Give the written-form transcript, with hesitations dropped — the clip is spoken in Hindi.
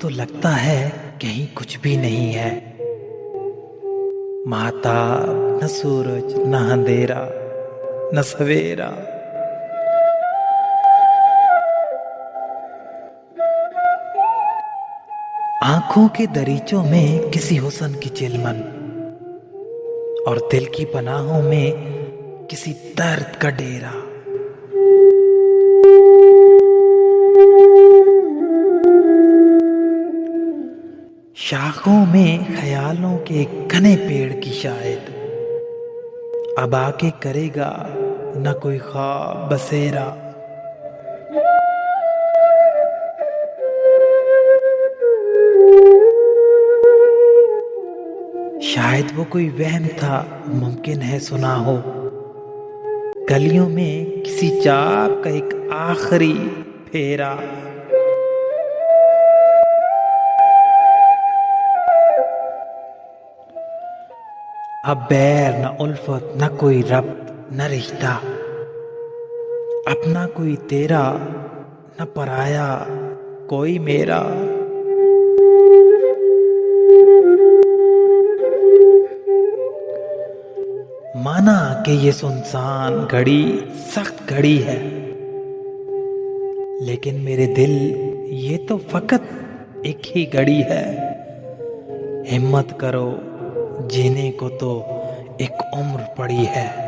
तो लगता है कहीं कुछ भी नहीं है। महताब न सूरज न अंधेरा न सवेरा। आंखों के दरीचों में किसी हुस्न की चिलमन और दिल की पनाहों में किसी दर्द का डेरा। शाखों में ख्यालों के घने पेड़ की शायद अब आके करेगा न कोई ख्वाब बसेरा। शायद वो कोई वहम था, मुमकिन है सुना हो, गलियों में किसी चाप का एक आखिरी फेरा। अब बैर न उल्फत न कोई रब्त न रिश्ता, अपना कोई तेरा न पराया कोई मेरा। माना कि ये सुनसान घड़ी सख्त घड़ी है, लेकिन मेरे दिल ये तो फकत एक ही घड़ी है। हिम्मत करो, जीने को तो एक उम्र पड़ी है।